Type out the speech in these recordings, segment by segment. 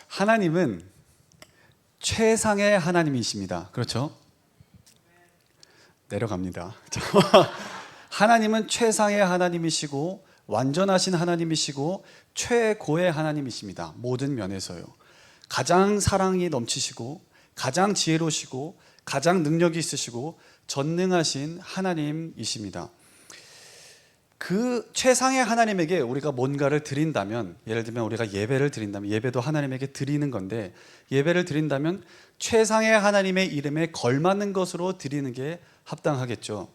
하나님은 최상의 하나님이십니다. 그렇죠? 내려갑니다. 하나님은 최상의 하나님이시고 완전하신 하나님이시고 최고의 하나님이십니다. 모든 면에서요. 가장 사랑이 넘치시고 가장 지혜로우시고 가장 능력이 있으시고 전능하신 하나님이십니다. 그 최상의 하나님에게 우리가 뭔가를 드린다면, 예를 들면 우리가 예배를 드린다면, 예배도 하나님에게 드리는 건데, 예배를 드린다면 최상의 하나님의 이름에 걸맞는 것으로 드리는 게 합당하겠죠.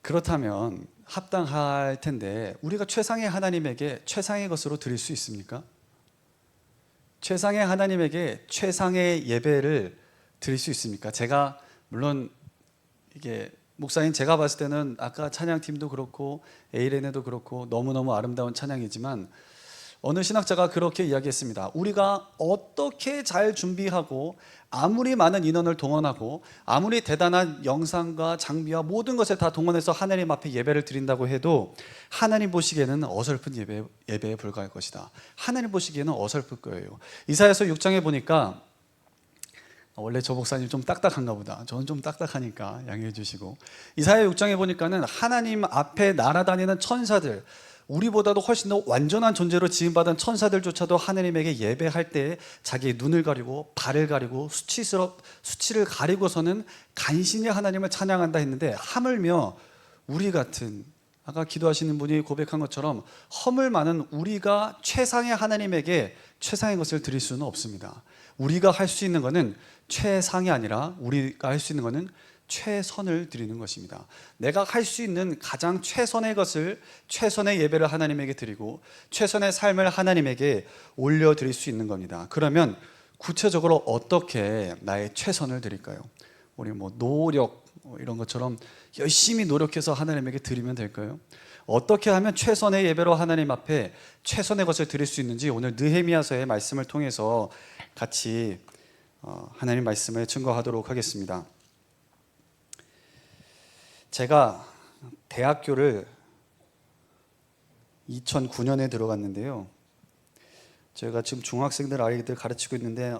그렇다면 합당할 텐데 우리가 최상의 하나님에게 최상의 것으로 드릴 수 있습니까? 최상의 하나님에게 최상의 예배를 드릴 수 있습니까? 제가 물론 이게 목사님 제가 봤을 때는 아까 찬양팀도 그렇고 에이레네도 그렇고 너무너무 아름다운 찬양이지만 어느 신학자가 그렇게 이야기했습니다. 우리가 어떻게 잘 준비하고 아무리 많은 인원을 동원하고 아무리 대단한 영상과 장비와 모든 것을 다 동원해서 하나님 앞에 예배를 드린다고 해도 하나님 보시기에는 어설픈 예배에 불과할 것이다. 하나님 보시기에는 어설플 거예요. 이사야서 6장에 보니까 원래 저 목사님 좀 딱딱한가 보다. 저는 좀 딱딱하니까 양해해 주시고, 이사야 6장에 보니까는 하나님 앞에 날아다니는 천사들, 우리보다도 훨씬 더 완전한 존재로 지음받은 천사들조차도 하나님에게 예배할 때 자기 눈을 가리고 발을 가리고 수치를 가리고서는 간신히 하나님을 찬양한다 했는데, 하물며 우리 같은, 아까 기도하시는 분이 고백한 것처럼 허물 많은 우리가 최상의 하나님에게 최상의 것을 드릴 수는 없습니다. 우리가 할 수 있는 것은 최상이 아니라 우리가 할 수 있는 것은 최선을 드리는 것입니다. 내가 할 수 있는 가장 최선의 것을, 최선의 예배를 하나님에게 드리고 최선의 삶을 하나님에게 올려드릴 수 있는 겁니다. 그러면 구체적으로 어떻게 나의 최선을 드릴까요? 우리 노력 이런 것처럼 열심히 노력해서 하나님에게 드리면 될까요? 어떻게 하면 최선의 예배로 하나님 앞에 최선의 것을 드릴 수 있는지 오늘 느헤미야서의 말씀을 통해서 같이 하나님 말씀을 증거하도록 하겠습니다. 제가 대학교를 2009년에 들어갔는데요. 제가 지금 중학생들 아이들 가르치고 있는데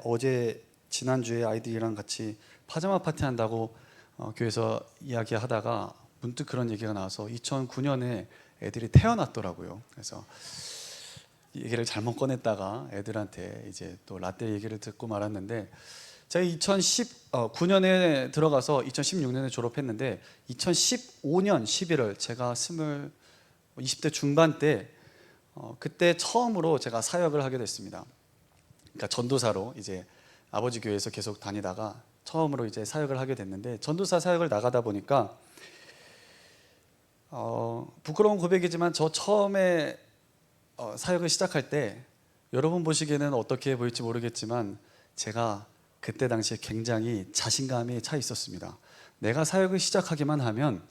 지난주에 아이들이랑 같이 파자마 파티 한다고 교회에서 이야기하다가 문득 그런 얘기가 나와서 2009년에 애들이 태어났더라고요. 그래서 얘기를 잘못 꺼냈다가 애들한테 이제 또 라떼 얘기를 듣고 말았는데, 제가 2019년에 들어가서 2016년에 졸업했는데 2015년 11월 제가 20대 중반 때 그때 처음으로 제가 사역을 하게 됐습니다. 그러니까 전도사로 이제 아버지 교회에서 계속 다니다가 처음으로 이제 사역을 하게 됐는데, 전도사 사역을 나가다 보니까 부끄러운 고백이지만 저 처음에 사역을 시작할 때 여러분 보시기에는 어떻게 보일지 모르겠지만 제가 그때 당시에 굉장히 자신감이 차 있었습니다. 내가 사역을 시작하기만 하면,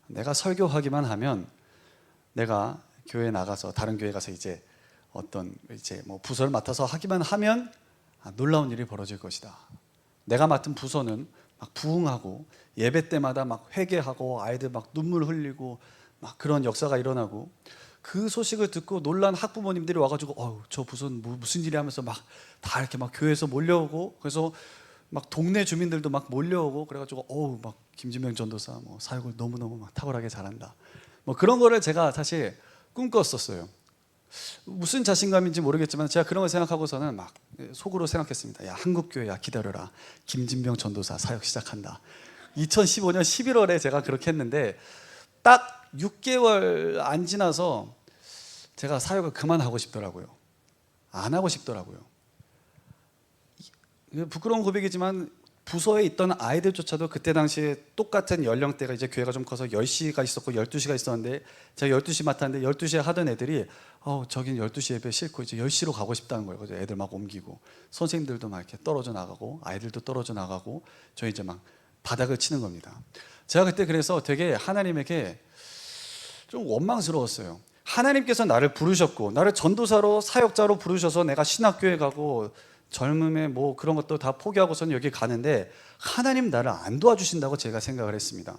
내가 설교하기만 하면, 내가 교회에 나가서 다른 교회 가서 이제 부서를 맡아서 하기만 하면 놀라운 일이 벌어질 것이다. 내가 맡은 부서는 막 부흥하고 예배 때마다 막 회개하고 아이들 막 눈물 흘리고 막 그런 역사가 일어나고, 그 소식을 듣고 놀란 학부모님들이 와가지고 저 부서는 무슨 일이 하면서 막 다 이렇게 막 교회에서 몰려오고, 그래서 막 동네 주민들도 막 몰려오고 그래가지고 막 김진명 전도사 사역을 너무너무 막 탁월하게 잘한다, 그런 거를 제가 사실 꿈꿨었어요. 무슨 자신감인지 모르겠지만 제가 그런 걸 생각하고서는 막 속으로 생각했습니다. 야, 한국교회야, 기다려라, 김진명 전도사 사역 시작한다. 2015년 11월에 제가 그렇게 했는데 딱 6개월 안 지나서 제가 사역을 그만하고 싶더라고요. 안 하고 싶더라고요. 부끄러운 고백이지만 부서에 있던 아이들조차도 그때 당시에 똑같은 연령대가, 이제 교회가 좀 커서 10시가 있었고 12시가 있었는데 제가 12시 맡았는데 12시에 하던 애들이 저긴 12시 예배 싫고 이제 10시로 가고 싶다는 거예요. 그래서 애들 막 옮기고 선생님들도 막 이렇게 떨어져 나가고 아이들도 떨어져 나가고 저 이제 막 바닥을 치는 겁니다. 제가 그때 그래서 되게 하나님에게 좀 원망스러웠어요. 하나님께서 나를 부르셨고 나를 전도사로 사역자로 부르셔서 내가 신학교에 가고 젊음에 그런 것도 다 포기하고서는 여기 가는데 하나님 나를 안 도와주신다고 제가 생각을 했습니다.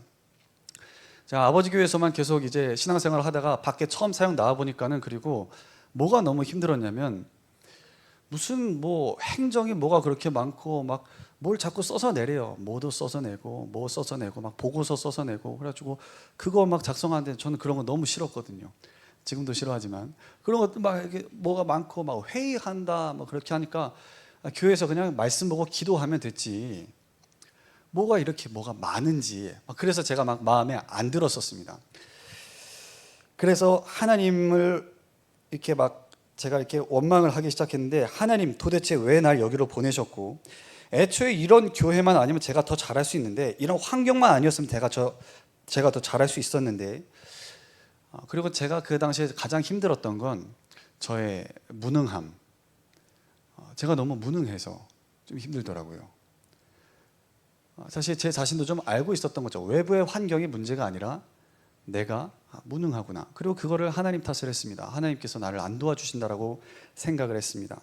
제가 아버지 교회에서만 계속 이제 신앙생활을 하다가 밖에 처음 사역 나와 보니까는, 그리고 뭐가 너무 힘들었냐면 무슨 뭐 행정이 뭐가 그렇게 많고 막 뭘 자꾸 써서 내래요. 뭐도 써서 내고 뭐 써서 내고 막 보고서 써서 내고 그래가지고 그거 막 작성하는데 저는 그런 거 너무 싫었거든요. 지금도 싫어하지만 그런 것도 막 이렇게 뭐가 많고 막 회의한다 뭐 그렇게 하니까 교회에서 그냥 말씀 보고 기도하면 됐지 뭐가 이렇게 뭐가 많은지 그래서 제가 막 마음에 안 들었었습니다. 그래서 하나님을 이렇게 막 제가 이렇게 원망을 하기 시작했는데 하나님 도대체 왜 날 여기로 보내셨고 애초에 이런 교회만 아니면 제가 더 잘할 수 있는데 이런 환경만 아니었으면 제가 더 잘할 수 있었는데 그리고 제가 그 당시에 가장 힘들었던 건 저의 무능함. 제가 너무 무능해서 좀 힘들더라고요. 사실 제 자신도 좀 알고 있었던 거죠. 외부의 환경이 문제가 아니라 내가 무능하구나. 그리고 그거를 하나님 탓을 했습니다. 하나님께서 나를 안 도와주신다라고 생각을 했습니다.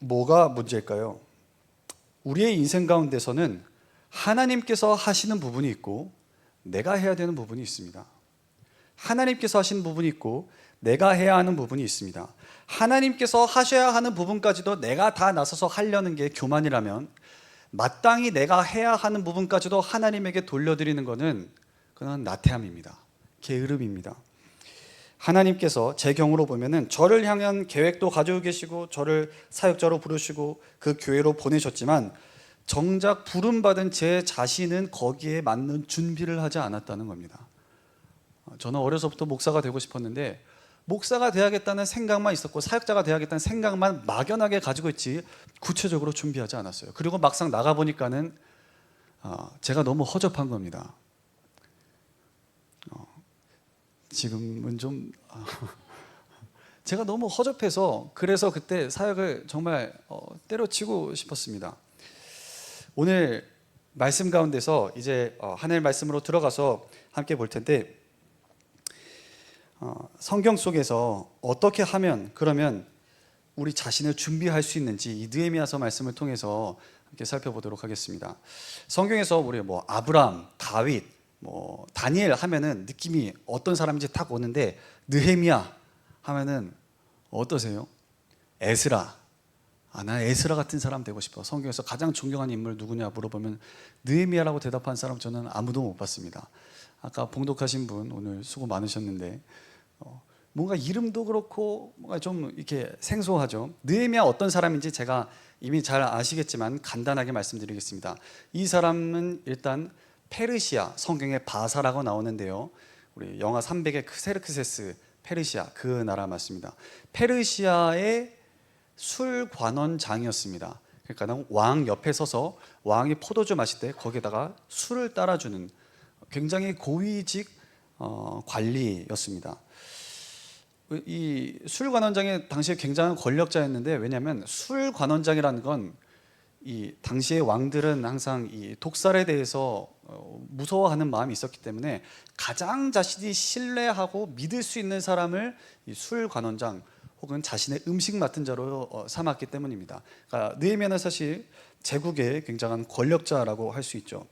뭐가 문제일까요? 우리의 인생 가운데서는 하나님께서 하시는 부분이 있고 내가 해야 되는 부분이 있습니다. 하나님께서 하시는 부분이 있고 내가 해야 하는 부분이 있습니다. 하나님께서 하셔야 하는 부분까지도 내가 다 나서서 하려는 게 교만이라면 마땅히 내가 해야 하는 부분까지도 하나님에게 돌려드리는 것은 그건 나태함입니다. 게으름입니다. 하나님께서 제 경우로 보면은 저를 향한 계획도 가지고 계시고 저를 사역자로 부르시고 그 교회로 보내셨지만 정작 부름받은 제 자신은 거기에 맞는 준비를 하지 않았다는 겁니다. 저는 어려서부터 목사가 되고 싶었는데 목사가 돼야겠다는 생각만 있었고 사역자가 돼야겠다는 생각만 막연하게 가지고 있지 구체적으로 준비하지 않았어요. 그리고 막상 나가보니까는 제가 너무 허접한 겁니다. 지금은 좀 제가 너무 허접해서 그래서 그때 사역을 정말 때려치고 싶었습니다. 오늘 말씀 가운데서 이제 하나님의 말씀으로 들어가서 함께 볼 텐데 성경 속에서 어떻게 하면 그러면 우리 자신을 준비할 수 있는지 이 느헤미야서 말씀을 통해서 함께 살펴보도록 하겠습니다. 성경에서 우리 뭐 아브람, 다윗, 뭐 다니엘 하면은 느낌이 어떤 사람인지 딱 오는데 느헤미야 하면은 어떠세요? 에스라. 나 에스라 같은 사람 되고 싶어. 성경에서 가장 존경하는 인물 누구냐 물어보면 느헤미야라고 대답한 사람 저는 아무도 못 봤습니다. 아까 봉독하신 분 오늘 수고 많으셨는데 뭔가 이름도 그렇고 뭔가 좀 이렇게 생소하죠. 느헤미야 어떤 사람인지 제가 이미 잘 아시겠지만 간단하게 말씀드리겠습니다. 이 사람은 일단 페르시아, 성경에 바사라고 나오는데요. 우리 영하 300의 크세르크세스 페르시아 그 나라 맞습니다. 페르시아의 술관원장이었습니다. 그러니까 왕 옆에 서서 왕이 포도주 마실 때 거기에다가 술을 따라주는 굉장히 고위직 관리였습니다. 이 술관원장이 당시에 굉장한 권력자였는데 왜냐하면 술관원장이라는 건 이 당시의 왕들은 항상 이 독살에 대해서 무서워하는 마음이 있었기 때문에 가장 자신이 신뢰하고 믿을 수 있는 사람을 이 술관원장 혹은 자신의 음식 맡은 자로 삼았기 때문입니다. 그러니까 느헤미야는 사실 제국의 굉장한 권력자라고 할 수 있죠.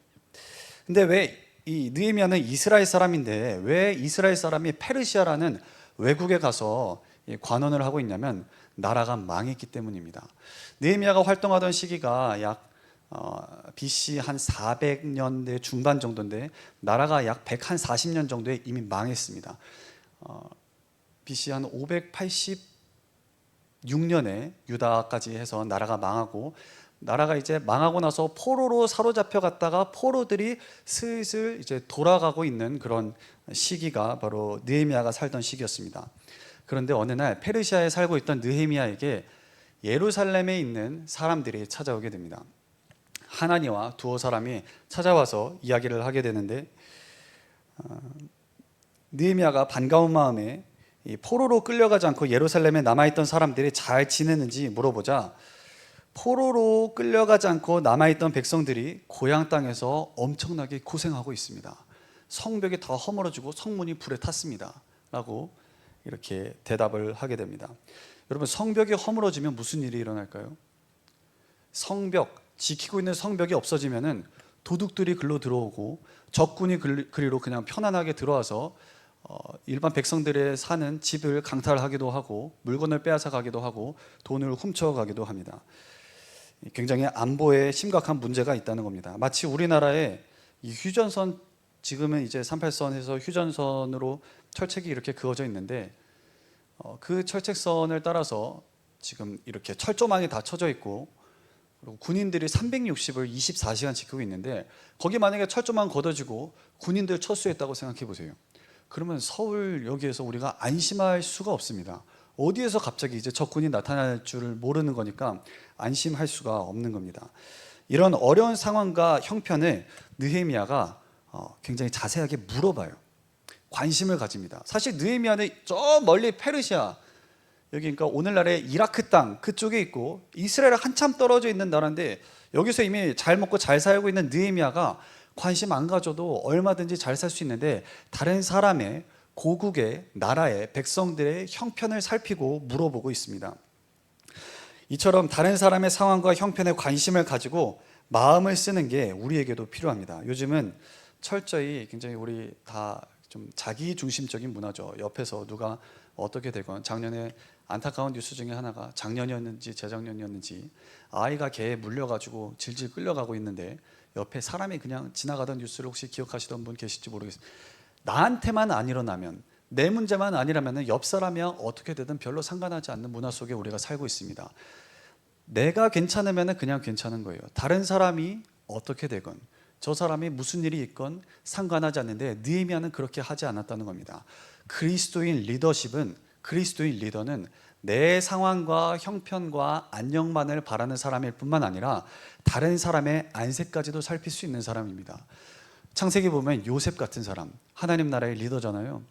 근데 왜 이 느헤미야는 이스라엘 사람인데 왜 이스라엘 사람이 페르시아라는 외국에 가서 관원을 하고 있냐면 나라가 망했기 때문입니다. 느헤미야가 활동하던 시기가 약 BC 한 400년대 중반 정도인데 나라가 약 140년 정도에 이미 망했습니다. BC 한 586년에 유다까지 해서 나라가 망하고 나라가 이제 망하고 나서 포로로 사로잡혀 갔다가 포로들이 슬슬 이제 돌아가고 있는 그런 시기가 바로 느헤미야가 살던 시기였습니다. 그런데 어느 날 페르시아에 살고 있던 느헤미야에게 예루살렘에 있는 사람들이 찾아오게 됩니다. 하나니와 두어 사람이 찾아와서 이야기를 하게 되는데 느헤미야가 반가운 마음에 이 포로로 끌려가지 않고 예루살렘에 남아있던 사람들이 잘 지내는지 물어보자 포로로 끌려가지 않고 남아있던 백성들이 고향 땅에서 엄청나게 고생하고 있습니다. 성벽이 다 허물어지고 성문이 불에 탔습니다 라고 이렇게 대답을 하게 됩니다. 여러분 성벽이 허물어지면 무슨 일이 일어날까요? 성벽, 지키고 있는 성벽이 없어지면은 도둑들이 글로 들어오고 적군이 그리로 그냥 편안하게 들어와서 일반 백성들의 사는 집을 강탈하기도 하고 물건을 빼앗아 가기도 하고 돈을 훔쳐가기도 합니다. 굉장히 안보에 심각한 문제가 있다는 겁니다. 마치 우리나라의 이 휴전선, 지금은 이제 38선에서 휴전선으로 철책이 이렇게 그어져 있는데 그 철책선을 따라서 지금 이렇게 철조망이 다 쳐져 있고 그리고 군인들이 360을 24시간 지키고 있는데 거기 만약에 철조망 걷어지고 군인들 철수했다고 생각해 보세요. 그러면 서울역에서 우리가 안심할 수가 없습니다. 어디에서 갑자기 이제 적군이 나타날 줄을 모르는 거니까 안심할 수가 없는 겁니다. 이런 어려운 상황과 형편을 느헤미야가 굉장히 자세하게 물어봐요. 관심을 가집니다. 사실 느헤미야는 저 멀리 페르시아, 여기 그러니까 오늘날의 이라크 땅 그쪽에 있고 이스라엘 한참 떨어져 있는 나라인데 여기서 이미 잘 먹고 잘 살고 있는 느헤미야가 관심 안 가져도 얼마든지 잘 살 수 있는데 다른 사람의 고국의 나라의 백성들의 형편을 살피고 물어보고 있습니다. 이처럼 다른 사람의 상황과 형편에 관심을 가지고 마음을 쓰는 게 우리에게도 필요합니다. 요즘은 철저히 굉장히 우리 다 좀 자기 중심적인 문화죠. 옆에서 누가 어떻게 되건, 작년에 안타까운 뉴스 중에 하나가 작년이었는지 재작년이었는지 아이가 개에 물려가지고 질질 끌려가고 있는데 옆에 사람이 그냥 지나가던 뉴스를 혹시 기억하시던 분 계실지 모르겠어요. 나한테만 안 일어나면, 내 문제만 아니라면 옆 사람이야 어떻게 되든 별로 상관하지 않는 문화 속에 우리가 살고 있습니다. 내가 괜찮으면 그냥 괜찮은 거예요. 다른 사람이 어떻게 되건 저 사람이 무슨 일이 있건 상관하지 않는데 느헤미야는 그렇게 하지 않았다는 겁니다. 그리스도인 리더는 내 상황과 형편과 안녕만을 바라는 사람일 뿐만 아니라 다른 사람의 안색까지도 살필 수 있는 사람입니다. 창세기 보면 요셉 같은 사람, 하나님 나라의 리더잖아요.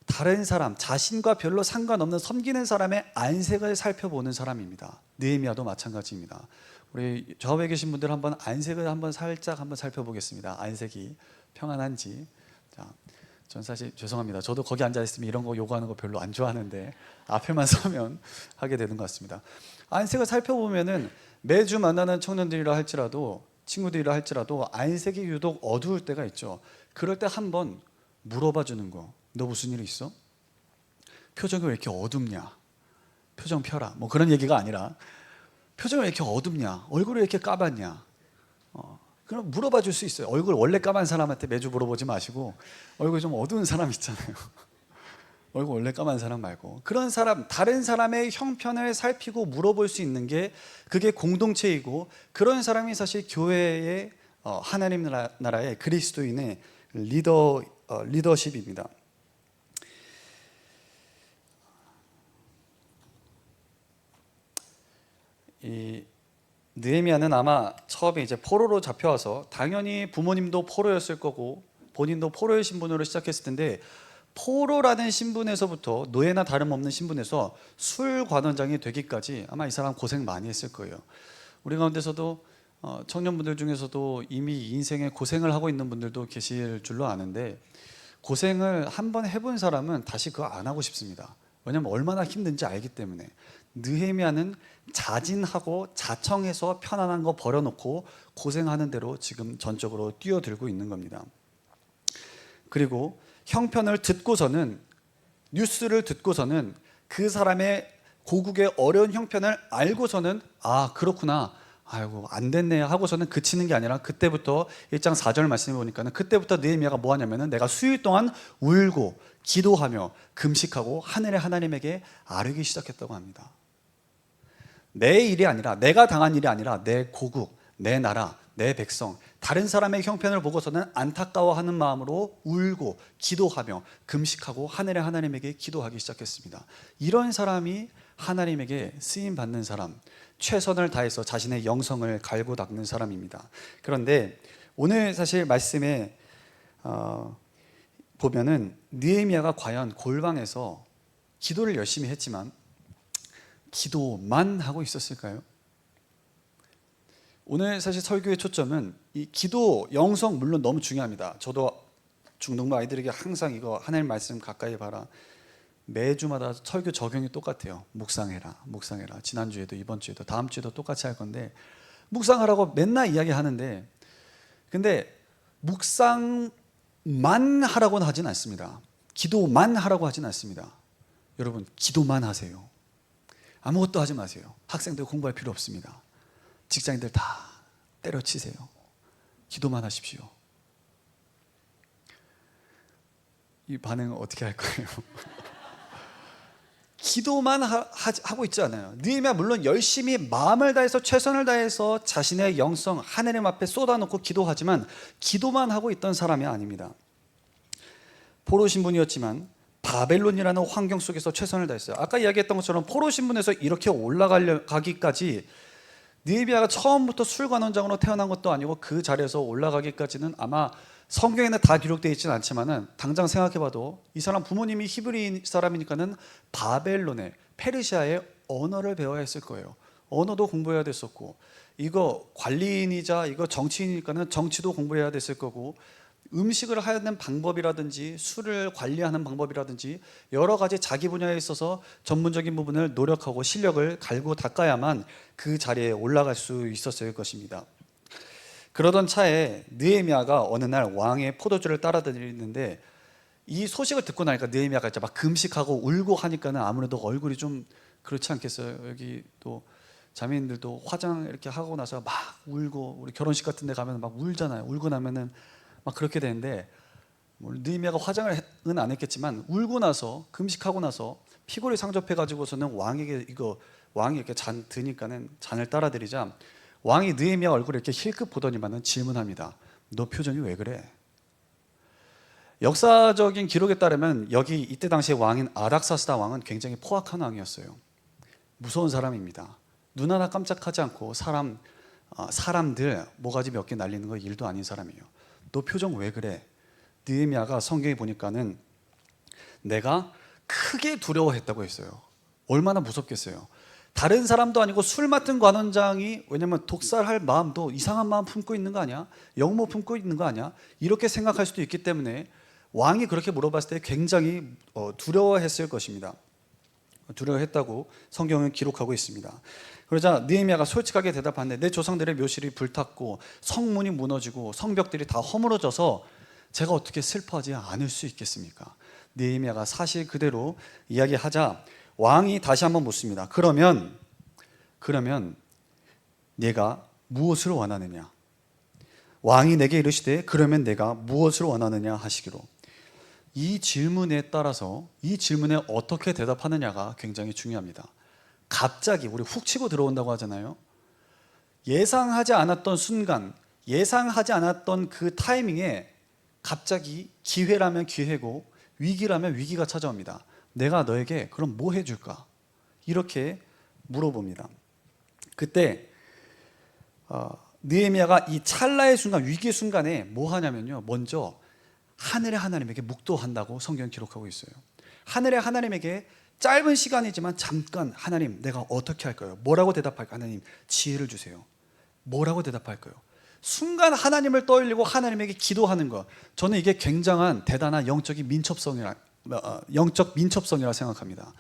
다른 사람, 자신과 별로 상관없는 섬기는 사람의 안색을 살펴보는 사람입니다. 느헤미야도 마찬가지입니다. 우리 좌우에 계신 분들 한번 안색을 한번 살짝 한번 살펴보겠습니다. 안색이 평안한지. 자, 전 사실 죄송합니다. 저도 거기 앉아 있으면 이런 거 요구하는 거 별로 안 좋아하는데 앞에만 서면 하게 되는 것 같습니다. 안색을 살펴보면은 매주 만나는 청년들이라 할지라도 친구들이라 할지라도 안색이 유독 어두울 때가 있죠. 그럴 때 한번 물어봐 주는 거. 너 무슨 일 있어? 표정이 왜 이렇게 어둡냐? 표정 펴라. 뭐 그런 얘기가 아니라 표정이 왜 이렇게 어둡냐? 얼굴이 왜 이렇게 까맣냐? 그럼 물어봐 줄 수 있어요. 얼굴 원래 까만 사람한테 매주 물어보지 마시고 얼굴 좀 어두운 사람 있잖아요. 얼굴 원래 까만 사람 말고 그런 사람, 다른 사람의 형편을 살피고 물어볼 수 있는 게 그게 공동체이고 그런 사람이 사실 교회의 하나님 나라의 그리스도인의 리더십입니다. 이 느헤미야는 아마 처음에 이제 포로로 잡혀와서 당연히 부모님도 포로였을 거고 본인도 포로의 신분으로 시작했을 텐데 포로라는 신분에서부터 노예나 다름없는 신분에서 술관원장이 되기까지 아마 이 사람 고생 많이 했을 거예요. 우리 가운데서도 청년분들 중에서도 이미 인생에 고생을 하고 있는 분들도 계실 줄로 아는데 고생을 한번 해본 사람은 다시 그거 안 하고 싶습니다. 왜냐하면 얼마나 힘든지 알기 때문에. 느헤미야는 자진하고 자청해서 편안한 거 버려놓고 고생하는 대로 지금 전적으로 뛰어들고 있는 겁니다. 그리고 형편을 듣고서는, 뉴스를 듣고서는 그 사람의 고국의 어려운 형편을 알고서는 아 그렇구나, 아이고 안 됐네 하고서는 그치는 게 아니라 그때부터 1장 4절 말씀해 보니까는 그때부터 느헤미야가 뭐 하냐면은 내가 수일 동안 울고 기도하며 금식하고 하늘의 하나님에게 아뢰기 시작했다고 합니다. 내 일이 아니라, 내가 당한 일이 아니라 내 고국, 내 나라, 내 백성, 다른 사람의 형편을 보고서는 안타까워하는 마음으로 울고 기도하며 금식하고 하늘의 하나님에게 기도하기 시작했습니다. 이런 사람이 하나님에게 쓰임 받는 사람, 최선을 다해서 자신의 영성을 갈고 닦는 사람입니다. 그런데 오늘 사실 말씀에 보면은 느헤미야가 과연 골방에서 기도를 열심히 했지만 기도만 하고 있었을까요? 오늘 사실 설교의 초점은 이 기도, 영성 물론 너무 중요합니다. 저도 중등부 아이들에게 항상 이거 하나님 말씀 가까이 봐라. 매주마다 설교 적용이 똑같아요. 묵상해라, 묵상해라. 지난주에도 이번 주에도 다음 주에도 똑같이 할 건데 묵상하라고 맨날 이야기하는데 근데 묵상만 하라고는 하진 않습니다. 기도만 하라고 하진 않습니다. 여러분, 기도만 하세요. 아무것도 하지 마세요. 학생들 공부할 필요 없습니다. 직장인들 다 때려치세요. 기도만 하십시오. 이 반응은 어떻게 할 거예요? 기도만 하고 있지 않아요. 느헤미야 물론 열심히 마음을 다해서 최선을 다해서 자신의 영성 하나님 앞에 쏟아놓고 기도하지만 기도만 하고 있던 사람이 아닙니다. 포로 신분이었지만 바벨론이라는 환경 속에서 최선을 다했어요. 아까 이야기했던 것처럼 포로 신분에서 이렇게 올라가기까지 느헤미야가 처음부터 술관원장으로 태어난 것도 아니고 그 자리에서 올라가기까지는 아마 성경에는 다 기록되어 있지는 않지만은 당장 생각해봐도 이 사람 부모님이 히브리 사람이니까는 바벨론의 페르시아의 언어를 배워야 했을 거예요. 언어도 공부해야 됐었고, 이거 관리인이자 이거 정치인이니까는 정치도 공부해야 됐을 거고, 음식을 하는 방법이라든지 술을 관리하는 방법이라든지 여러 가지 자기 분야에 있어서 전문적인 부분을 노력하고 실력을 갈고 닦아야만 그 자리에 올라갈 수 있었을 것입니다. 그러던 차에 느헤미야가 어느 날 왕의 포도주를 따라다니는데 이 소식을 듣고 나니까 느헤미야가 이제 막 금식하고 울고 하니까는 아무래도 얼굴이 좀 그렇지 않겠어요? 여기 또 자매님들도 화장 이렇게 하고 나서 막 울고, 우리 결혼식 같은 데 가면 막 울잖아요. 울고 나면은 막 그렇게 되는데, 느헤미야가 화장은 안 했겠지만 울고 나서 금식하고 나서 피골이 상접해 가지고서는 왕에게 왕이 이렇게 잔 드니까는 잔을 따라드리자 왕이 느헤미야 얼굴을 이렇게 힐끗 보더니만은 질문합니다. 너 표정이 왜 그래? 역사적인 기록에 따르면 이때 당시에 왕인 아닥사스다 왕은 굉장히 포악한 왕이었어요. 무서운 사람입니다. 눈 하나 깜짝하지 않고 사람들 모가지 몇 개 날리는 거 일도 아닌 사람이에요. 너 표정 왜 그래? 느헤미야가 성경에 보니까는 내가 크게 두려워했다고 했어요. 얼마나 무섭겠어요. 다른 사람도 아니고 술 맡은 관원장이, 왜냐면 독살할 마음도 이상한 마음 품고 있는 거 아니야? 영모 품고 있는 거 아니야? 이렇게 생각할 수도 있기 때문에 왕이 그렇게 물어봤을 때 굉장히 두려워했을 것입니다. 두려워했다고 성경은 기록하고 있습니다. 그러자 느헤미야가 솔직하게 대답하는데, 내 조상들의 묘실이 불탔고 성문이 무너지고 성벽들이 다 허물어져서 제가 어떻게 슬퍼하지 않을 수 있겠습니까? 느헤미야가 사실 그대로 이야기하자 왕이 다시 한번 묻습니다. 그러면 내가 무엇을 원하느냐? 왕이 내게 이르시되 그러면 내가 무엇을 원하느냐 하시기로. 이 질문에 따라서 이 질문에 어떻게 대답하느냐가 굉장히 중요합니다. 갑자기 우리 훅 치고 들어온다고 하잖아요. 예상하지 않았던 순간, 예상하지 않았던 그 타이밍에 갑자기 기회라면 기회고 위기라면 위기가 찾아옵니다. 내가 너에게 그럼 뭐 해줄까? 이렇게 물어봅니다. 그때 느헤미야가 이 찰나의 순간, 위기의 순간에 뭐 하냐면요, 먼저 하늘의 하나님에게 묵도한다고 성경이 기록하고 있어요. 하늘의 하나님에게 짧은 시간이지만 잠깐, 하나님 내가 어떻게 할까요? 뭐라고 대답할까요? 하나님 지혜를 주세요. 뭐라고 대답할까요? 순간 하나님을 떠올리고 하나님에게 기도하는 것, 저는 이게 굉장한 대단한 영적 민첩성이라 생각합니다.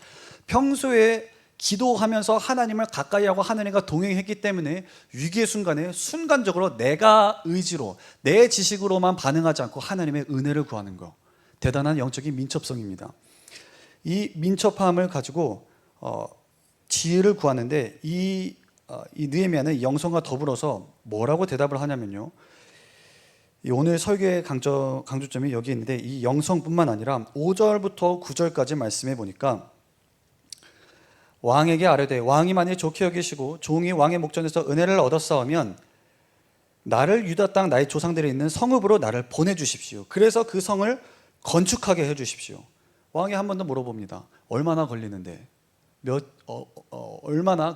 평소에 기도하면서 하나님을 가까이 하고 하나님과 동행했기 때문에 위기의 순간에 순간적으로 내가 의지로 내 지식으로만 반응하지 않고 하나님의 은혜를 구하는 것, 대단한 영적인 민첩성입니다. 이 민첩함을 가지고 지혜를 구하는데 이 느헤미야는 영성과 더불어서 뭐라고 대답을 하냐면요, 오늘 설교의 강조점이 여기 있는데, 이 영성뿐만 아니라 5절부터 9절까지 말씀해 보니까 왕에게 아뢰되 왕이 만일 좋게 여기시고 종이 왕의 목전에서 은혜를 얻었사오면 나를 유다 땅 나의 조상들이 있는 성읍으로 나를 보내주십시오. 그래서 그 성을 건축하게 해주십시오. 왕이 한 번 더 물어봅니다. 얼마나 걸리는데, 얼마나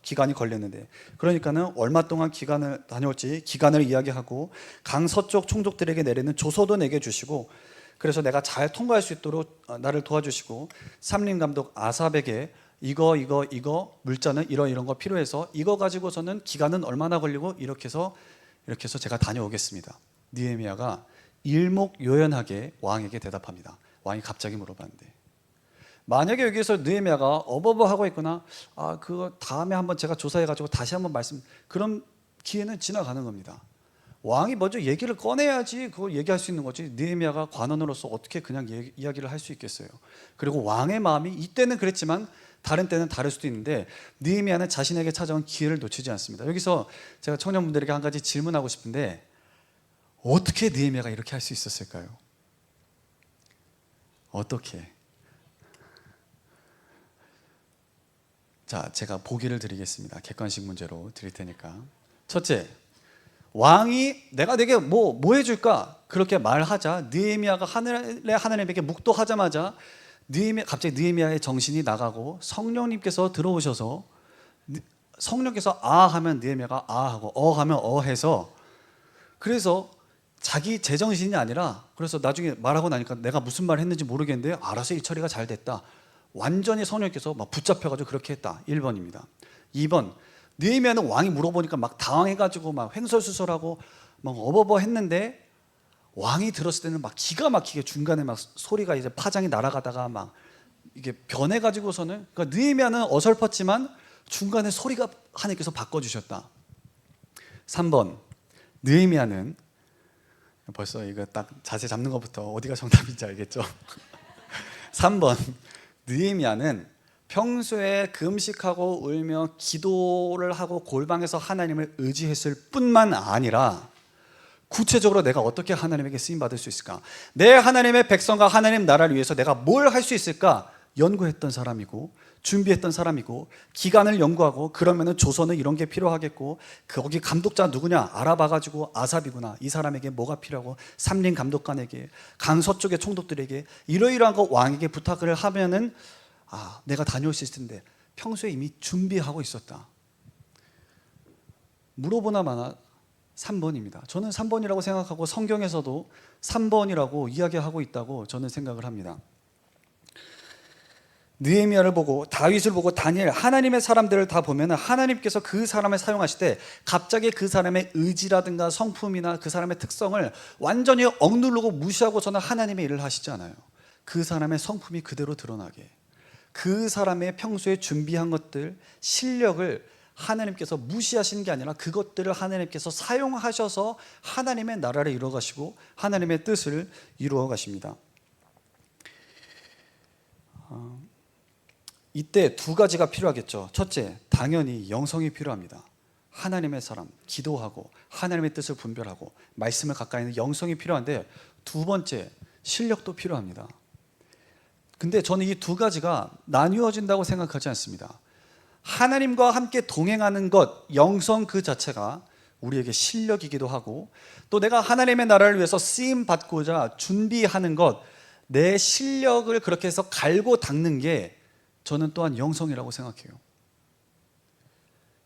기간이 걸렸는데, 그러니까는 얼마 동안 기간을 다녀올지 기간을 이야기하고, 강 서쪽 총독들에게 내리는 조서도 내게 주시고, 그래서 내가 잘 통과할 수 있도록 나를 도와주시고, 삼림 감독 아삽에게 이거 물자는 이런 거 필요해서 이거 가지고서는 기간은 얼마나 걸리고 이렇게 해서 제가 다녀오겠습니다. 느헤미야가 일목요연하게 왕에게 대답합니다. 왕이 갑자기 물어봤는데, 만약에 여기서 느헤미야가 어버버하고 있거나 그거 다음에 한번 제가 조사해가지고 다시 한번 그런 기회는 지나가는 겁니다. 왕이 먼저 얘기를 꺼내야지 그걸 얘기할 수 있는 거지. 느헤미야가 관원으로서 어떻게 그냥 이야기를 할 수 있겠어요. 그리고 왕의 마음이 이때는 그랬지만 다른 때는 다를 수도 있는데 느헤미야는 자신에게 찾아온 기회를 놓치지 않습니다. 여기서 제가 청년분들에게 한 가지 질문하고 싶은데, 어떻게 느헤미야가 이렇게 할 수 있었을까요? 어떻게? 자, 제가 보기를 드리겠습니다. 객관식 문제로 드릴 테니까. 첫째, 왕이 내가 내게 뭐 해줄까? 그렇게 말하자 느헤미야가 하나님에게 묵도하자마자 갑자기 느헤미야의 정신이 나가고 성령님께서 들어오셔서 성령께서 아 하면 느헤미야가 아 하고 어 하면 어 해서, 그래서 자기 제정신이 아니라, 그래서 나중에 말하고 나니까 내가 무슨 말 했는지 모르겠는데 알아서 일 처리가 잘 됐다. 완전히 성령께서 막 붙잡혀가지고 그렇게 했다. 1번입니다. 2번, 느헤미야는 왕이 물어보니까 막 당황해가지고 막 횡설수설하고 막 어버버 했는데, 왕이 들었을 때는 막 기가 막히게 중간에 막 소리가 이제 파장이 날아가다가 막 이게 변해가지고서는, 그러니까 느헤미야는 어설펐지만 중간에 소리가 하나님께서 바꿔주셨다. 3번, 느헤미야는, 벌써 이거 딱 자세 잡는 것부터 어디가 정답인지 알겠죠? 3번, 느헤미야는 평소에 금식하고 울며 기도를 하고 골방에서 하나님을 의지했을 뿐만 아니라 구체적으로 내가 어떻게 하나님에게 쓰임받을 수 있을까, 내 하나님의 백성과 하나님 나라를 위해서 내가 뭘 할 수 있을까 연구했던 사람이고 준비했던 사람이고, 기간을 연구하고 그러면은 조선은 이런 게 필요하겠고 거기 감독자 누구냐 알아봐가지고 아삽이구나, 이 사람에게 뭐가 필요하고 삼림 감독관에게 강서쪽의 총독들에게 이러이러한 거 왕에게 부탁을 하면은 아 내가 다녀올 수 있을 텐데 평소에 이미 준비하고 있었다. 물어보나 마나 3번입니다. 저는 3번이라고 생각하고 성경에서도 3번이라고 이야기하고 있다고 저는 생각을 합니다. 느헤미야를 보고 다윗을 보고 다니엘, 하나님의 사람들을 다 보면 하나님께서 그 사람을 사용하실 때 갑자기 그 사람의 의지라든가 성품이나 그 사람의 특성을 완전히 억누르고 무시하고서는 하나님의 일을 하시지 않아요. 그 사람의 성품이 그대로 드러나게, 그 사람의 평소에 준비한 것들, 실력을 하나님께서 무시하시는 게 아니라 그것들을 하나님께서 사용하셔서 하나님의 나라를 이루어 가시고 하나님의 뜻을 이루어 가십니다. 이때 두 가지가 필요하겠죠. 첫째, 당연히 영성이 필요합니다. 하나님의 사람, 기도하고 하나님의 뜻을 분별하고 말씀을 가까이 있는 영성이 필요한데, 두 번째, 실력도 필요합니다. 근데 저는 이 두 가지가 나뉘어진다고 생각하지 않습니다. 하나님과 함께 동행하는 것, 영성 그 자체가 우리에게 실력이기도 하고, 또 내가 하나님의 나라를 위해서 쓰임 받고자 준비하는 것, 내 실력을 그렇게 해서 갈고 닦는 게 저는 또한 영성이라고 생각해요.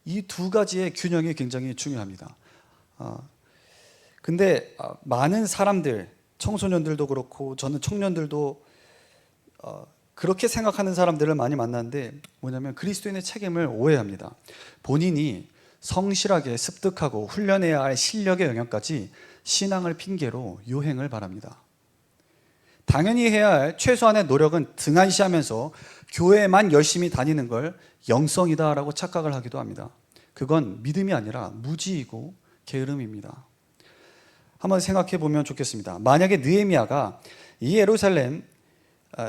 이 두 가지의 균형이 굉장히 중요합니다. 근데 많은 사람들, 청소년들도 그렇고 저는 청년들도 그렇게 생각하는 사람들을 많이 만났는데, 뭐냐면 그리스도인의 책임을 오해합니다. 본인이 성실하게 습득하고 훈련해야 할 실력의 영역까지 신앙을 핑계로 요행을 바랍니다. 당연히 해야 할 최소한의 노력은 등한시하면서 교회만 열심히 다니는 걸 영성이다라고 착각을 하기도 합니다. 그건 믿음이 아니라 무지이고 게으름입니다. 한번 생각해 보면 좋겠습니다. 만약에 느헤미야가 이 예루살렘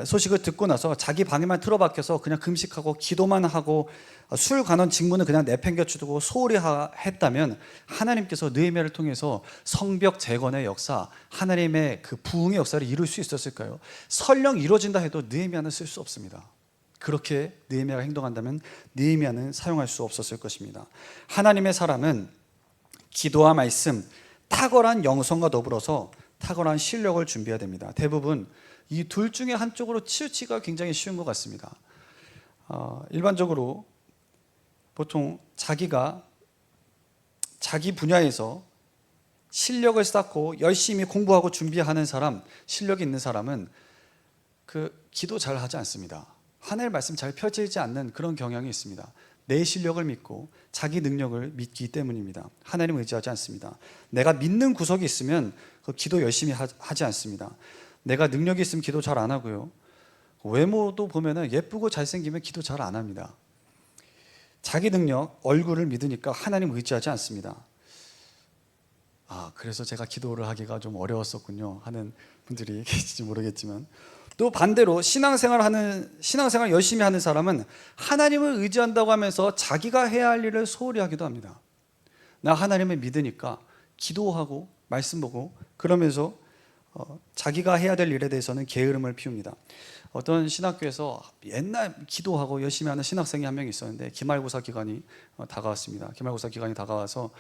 소식을 듣고 나서 자기 방에만 틀어박혀서 그냥 금식하고 기도만 하고 술 관원 직무는 그냥 내팽겨치고 소홀히 했다면 하나님께서 느헤미야를 통해서 성벽 재건의 역사, 하나님의 그 부흥의 역사를 이룰 수 있었을까요? 설령 이루어진다 해도 느헤미야는 쓸 수 없습니다. 그렇게 느헤미야가 행동한다면 느헤미야는 사용할 수 없었을 것입니다. 하나님의 사람은 기도와 말씀, 탁월한 영성과 더불어서 탁월한 실력을 준비해야 됩니다. 대부분 이 둘 중에 한쪽으로 치우치기가 굉장히 쉬운 것 같습니다. 일반적으로 보통 자기가 자기 분야에서 실력을 쌓고 열심히 공부하고 준비하는 사람, 실력이 있는 사람은 그 기도 잘 하지 않습니다. 하나님의 말씀 잘 펼치지 않는 그런 경향이 있습니다. 내 실력을 믿고 자기 능력을 믿기 때문입니다. 하나님 의지하지 않습니다. 내가 믿는 구석이 있으면 그 기도 열심히 하지 않습니다. 내가 능력이 있으면 기도 잘 안 하고요. 외모도 보면 예쁘고 잘생기면 기도 잘 안 합니다. 자기 능력, 얼굴을 믿으니까 하나님 의지하지 않습니다. 그래서 제가 기도를 하기가 좀 어려웠었군요 하는 분들이 계실지 모르겠지만, 또 반대로 신앙생활 열심히 하는 사람은 하나님을 의지한다고 하면서 자기가 해야 할 일을 소홀히 하기도 합니다. 나 하나님을 믿으니까 기도하고 말씀 보고 그러면서 자기가 해야 될 일에 대해서는 게으름을 피웁니다. 어떤 신학교에서 옛날 기도하고 열심히 하는 신학생이 한 명 있었는데 기말고사 기간이 다가왔습니다. 기말고사 기간이 다가와서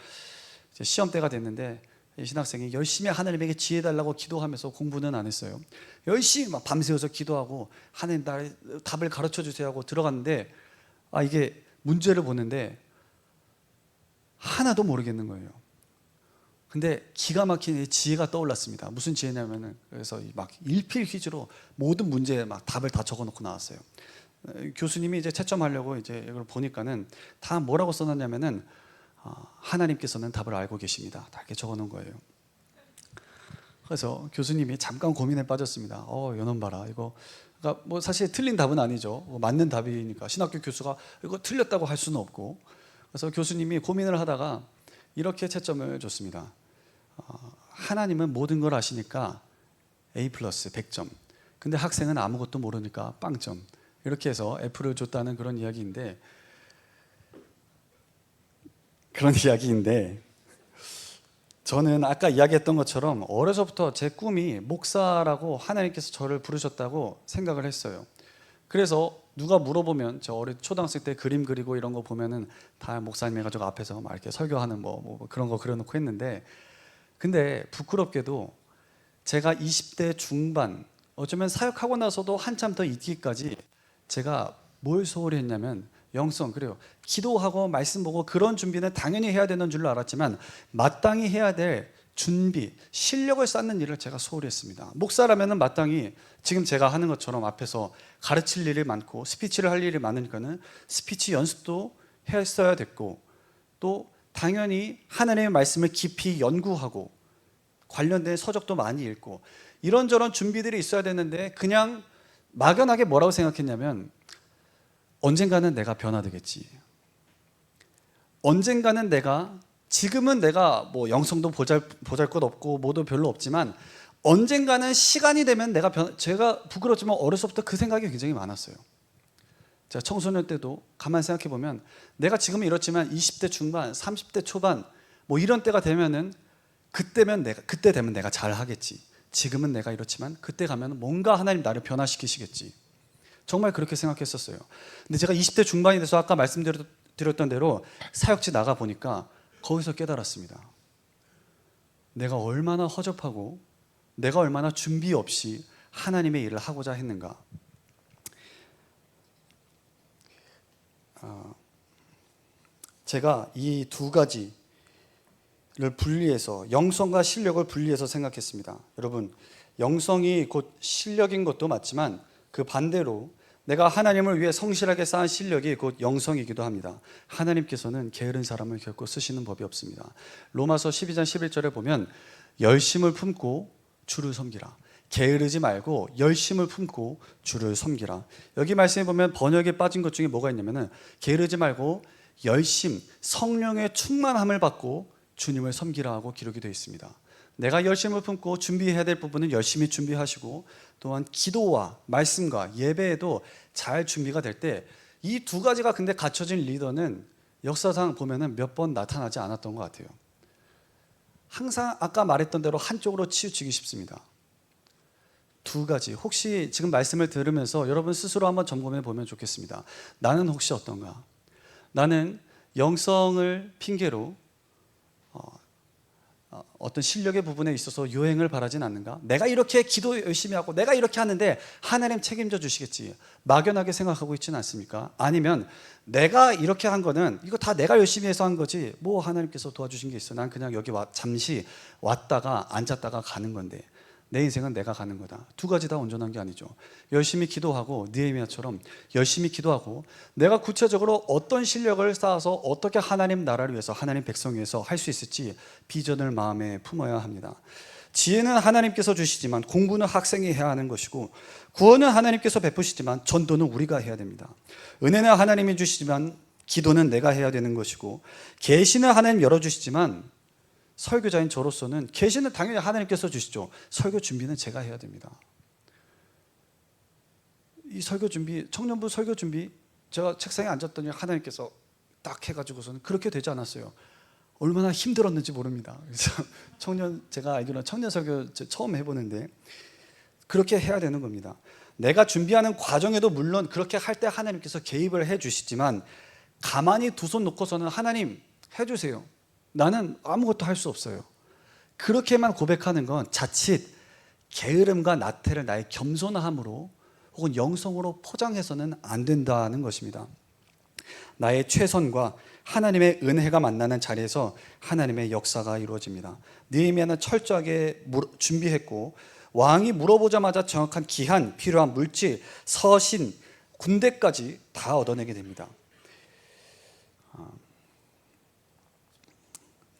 이제 시험 때가 됐는데 이 신학생이 열심히 하나님에게 지혜 달라고 기도하면서 공부는 안 했어요. 열심히 막 밤새워서 기도하고 하나님 나의 답을 가르쳐 주세요 하고 들어갔는데 이게 문제를 보는데 하나도 모르겠는 거예요. 근데 기가 막힌 지혜가 떠올랐습니다. 무슨 지혜냐면은, 그래서 막 일필 퀴즈로 모든 문제에 막 답을 다 적어놓고 나왔어요. 교수님이 이제 채점하려고 이제 이걸 보니까는 다 뭐라고 써놨냐면은 하나님께서는 답을 알고 계십니다. 다 이렇게 적어놓은 거예요. 그래서 교수님이 잠깐 고민에 빠졌습니다. 요놈 봐라, 이거 그러니까 뭐 사실 틀린 답은 아니죠. 맞는 답이니까 신학교 교수가 이거 틀렸다고 할 수는 없고. 그래서 교수님이 고민을 하다가 이렇게 채점을 줬습니다. 하나님은 모든 걸 아시니까 A 플러스 100점. 근데 학생은 아무것도 모르니까 빵점. 이렇게 해서 F를 줬다는 그런 이야기인데, 저는 아까 이야기했던 것처럼 어려서부터 제 꿈이 목사라고 하나님께서 저를 부르셨다고 생각을 했어요. 그래서 누가 물어보면 저 어린 초등학생 때 그림 그리고 이런 거 보면은 다 목사님 해가지고 앞에서 막 이렇게 설교하는 뭐 그런 거 그려놓고 했는데, 근데 부끄럽게도 제가 20대 중반, 어쩌면 사역하고 나서도 한참 더 있기까지 제가 뭘 소홀히 했냐면 그래요. 기도하고 말씀 보고 그런 준비는 당연히 해야 되는 줄 알았지만 마땅히 해야 될 준비, 실력을 쌓는 일을 제가 소홀히 했습니다. 목사라면은 마땅히 지금 제가 하는 것처럼 앞에서 가르칠 일이 많고 스피치를 할 일이 많으니까는 스피치 연습도 했어야 됐고, 또 당연히 하나님의 말씀을 깊이 연구하고 관련된 서적도 많이 읽고 이런저런 준비들이 있어야 되는데, 그냥 막연하게 뭐라고 생각했냐면 언젠가는 내가 변화되겠지. 언젠가는 지금은 내가 뭐 영성도 보잘것 없고 뭐도 별로 없지만 언젠가는 시간이 되면 제가 부끄럽지만 어려서부터 그 생각이 굉장히 많았어요. 제가 청소년 때도 가만히 생각해 보면 내가 지금은 이렇지만 20대 중반, 30대 초반 뭐 이런 때가 되면은 그때 되면 내가 잘 하겠지. 지금은 내가 이렇지만 그때 가면 뭔가 하나님 나를 변화시키시겠지. 정말 그렇게 생각했었어요. 근데 제가 20대 중반이 돼서 아까 말씀드렸던 대로 사역지 나가 보니까 거기서 깨달았습니다. 내가 얼마나 허접하고 내가 얼마나 준비 없이 하나님의 일을 하고자 했는가. 제가 이 두 가지를 분리해서, 영성과 실력을 분리해서 생각했습니다. 여러분, 영성이 곧 실력인 것도 맞지만 그 반대로 내가 하나님을 위해 성실하게 쌓은 실력이 곧 영성이기도 합니다. 하나님께서는 게으른 사람을 결코 쓰시는 법이 없습니다. 로마서 12장 11절에 보면 열심을 품고 주를 섬기라. 게으르지 말고 열심을 품고 주를 섬기라. 여기 말씀에 보면 번역에 빠진 것 중에 뭐가 있냐면은 게으르지 말고 열심, 성령의 충만함을 받고 주님을 섬기라 하고 기록이 되어 있습니다. 내가 열심을 품고 준비해야 될 부분은 열심히 준비하시고, 또한 기도와 말씀과 예배에도 잘 준비가 될 때, 이 두 가지가 근데 갖춰진 리더는 역사상 보면은 몇 번 나타나지 않았던 것 같아요. 항상 아까 말했던 대로 한쪽으로 치우치기 쉽습니다. 두 가지, 혹시 지금 말씀을 들으면서 여러분 스스로 한번 점검해 보면 좋겠습니다. 나는 혹시 어떤가? 나는 영성을 핑계로 어떤 실력의 부분에 있어서 요행을 바라진 않는가? 내가 이렇게 기도 열심히 하고 내가 이렇게 하는데 하나님 책임져 주시겠지, 막연하게 생각하고 있지는 않습니까? 아니면 내가 이렇게 한 거는 이거 다 내가 열심히 해서 한 거지 뭐 하나님께서 도와주신 게 있어, 난 그냥 여기 잠시 왔다가 앉았다가 가는 건데 내 인생은 내가 가는 거다. 두 가지 다 온전한 게 아니죠. 열심히 기도하고 느헤미야처럼 열심히 기도하고 내가 구체적으로 어떤 실력을 쌓아서 어떻게 하나님 나라를 위해서, 하나님 백성 위해서 할 수 있을지 비전을 마음에 품어야 합니다. 지혜는 하나님께서 주시지만 공부는 학생이 해야 하는 것이고, 구원은 하나님께서 베푸시지만 전도는 우리가 해야 됩니다. 은혜는 하나님이 주시지만 기도는 내가 해야 되는 것이고, 계시는 하나님 열어주시지만 설교자인 저로서는 계시는 당연히 하나님께서 주시죠. 설교 준비는 제가 해야 됩니다. 이 설교 준비, 청년부 설교 준비, 제가 책상에 앉았더니 하나님께서 딱 해가지고서는 그렇게 되지 않았어요. 얼마나 힘들었는지 모릅니다. 그래서 제가 알기로는 청년 설교 처음 해보는데 그렇게 해야 되는 겁니다. 내가 준비하는 과정에도 물론 그렇게 할 때 하나님께서 개입을 해주시지만 가만히 두 손 놓고서는 하나님 해주세요. 나는 아무것도 할 수 없어요. 그렇게만 고백하는 건 자칫 게으름과 나태를 나의 겸손함으로 혹은 영성으로 포장해서는 안 된다는 것입니다. 나의 최선과 하나님의 은혜가 만나는 자리에서 하나님의 역사가 이루어집니다. 느헤미야는 철저하게 준비했고 왕이 물어보자마자 정확한 기한, 필요한 물질, 서신, 군대까지 다 얻어내게 됩니다.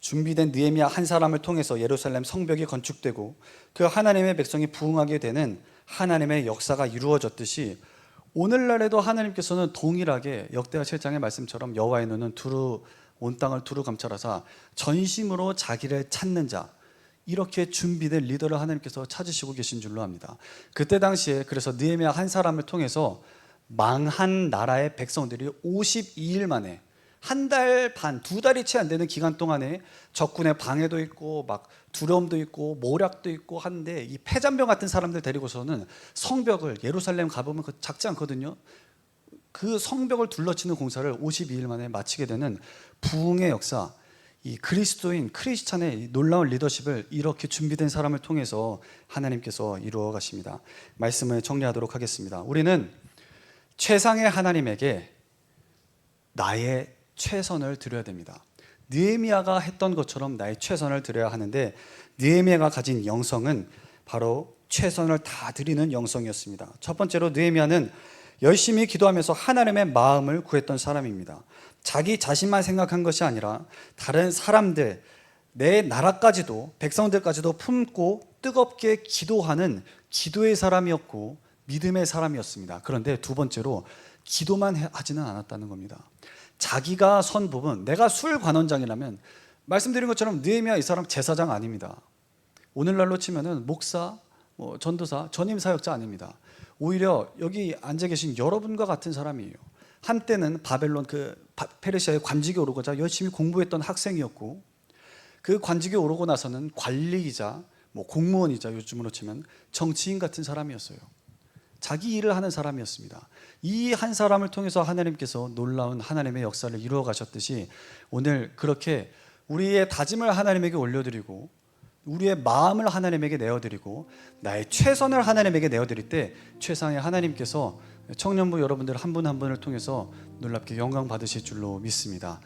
준비된 느헤미야 한 사람을 통해서 예루살렘 성벽이 건축되고 그 하나님의 백성이 부흥하게 되는 하나님의 역사가 이루어졌듯이 오늘날에도 하나님께서는 동일하게 역대하 7장의 말씀처럼 여호와의 눈은 온 땅을 두루 감찰하사 전심으로 자기를 찾는 자, 이렇게 준비된 리더를 하나님께서 찾으시고 계신 줄로 압니다. 그때 당시에 그래서 느헤미야 한 사람을 통해서 망한 나라의 백성들이 52일 만에 한 달 반, 두 달이 채 안 되는 기간 동안에 적군의 방해도 있고 막 두려움도 있고 모략도 있고 한데 이 패잔병 같은 사람들 데리고서는 성벽을, 예루살렘 가보면 그 작지 않거든요. 그 성벽을 둘러치는 공사를 52일 만에 마치게 되는 부흥의 역사, 이 그리스도인 크리스찬의 놀라운 리더십을 이렇게 준비된 사람을 통해서 하나님께서 이루어 가십니다. 말씀을 정리하도록 하겠습니다. 우리는 최상의 하나님에게 나의 최선을 드려야 됩니다. 느헤미야가 했던 것처럼 나의 최선을 드려야 하는데 느헤미야가 가진 영성은 바로 최선을 다 드리는 영성이었습니다. 첫 번째로 느헤미야는 열심히 기도하면서 하나님의 마음을 구했던 사람입니다. 자기 자신만 생각한 것이 아니라 다른 사람들, 내 나라까지도, 백성들까지도 품고 뜨겁게 기도하는 기도의 사람이었고 믿음의 사람이었습니다. 그런데 두 번째로 기도만 하지는 않았다는 겁니다. 자기가 선 부분, 내가 술관원장이라면 말씀드린 것처럼 느헤미야 이 사람 제사장 아닙니다. 오늘날로 치면은 목사, 전도사, 전임 사역자 아닙니다. 오히려 여기 앉아 계신 여러분과 같은 사람이에요. 한때는 바벨론 페르시아의 관직에 오르고자 열심히 공부했던 학생이었고 그 관직에 오르고 나서는 관리이자 공무원이자 요즘으로 치면 정치인 같은 사람이었어요. 자기 일을 하는 사람이었습니다. 이 한 사람을 통해서 하나님께서 놀라운 하나님의 역사를 이루어 가셨듯이 오늘 그렇게 우리의 다짐을 하나님에게 올려드리고 우리의 마음을 하나님에게 내어드리고 나의 최선을 하나님에게 내어드릴 때 최상의 하나님께서 청년부 여러분들 한 분 한 분을 통해서 놀랍게 영광 받으실 줄로 믿습니다.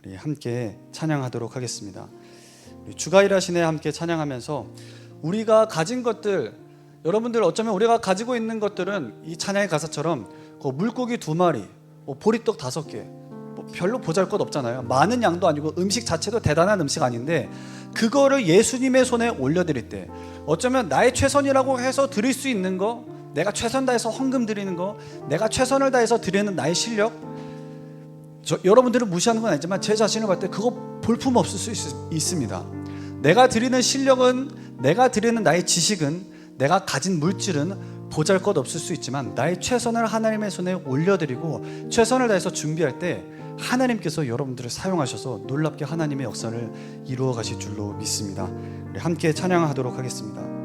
우리 함께 찬양하도록 하겠습니다. 우리 주가 일하시네 함께 찬양하면서 우리가 가진 것들, 여러분들 어쩌면 우리가 가지고 있는 것들은 이 찬양의 가사처럼 물고기 2마리, 보리떡 5개, 별로 보잘것 없잖아요. 많은 양도 아니고 음식 자체도 대단한 음식 아닌데 그거를 예수님의 손에 올려드릴 때 어쩌면 나의 최선이라고 해서 드릴 수 있는 거, 내가 최선 다해서 헌금 드리는 거, 내가 최선을 다해서 드리는 나의 실력, 여러분들은 무시하는 건 아니지만 제 자신을 볼 때 그거 볼품 없을 수 있습니다. 내가 드리는 실력은, 내가 드리는 나의 지식은, 내가 가진 물질은 보잘것 없을 수 있지만 나의 최선을 하나님의 손에 올려드리고 최선을 다해서 준비할 때 하나님께서 여러분들을 사용하셔서 놀랍게 하나님의 역사를 이루어 가실 줄로 믿습니다. 우리 함께 찬양하도록 하겠습니다.